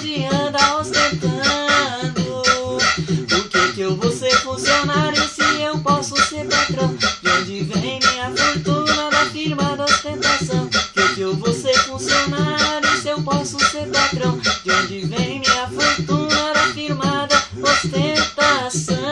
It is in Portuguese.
onde anda ostentando? Por que eu vou ser funcionário se eu posso ser patrão? De onde vem minha fortuna da firma da ostentação? Por que eu vou ser funcionário se eu posso ser patrão? De onde vem minha fortuna da firma da ostentação?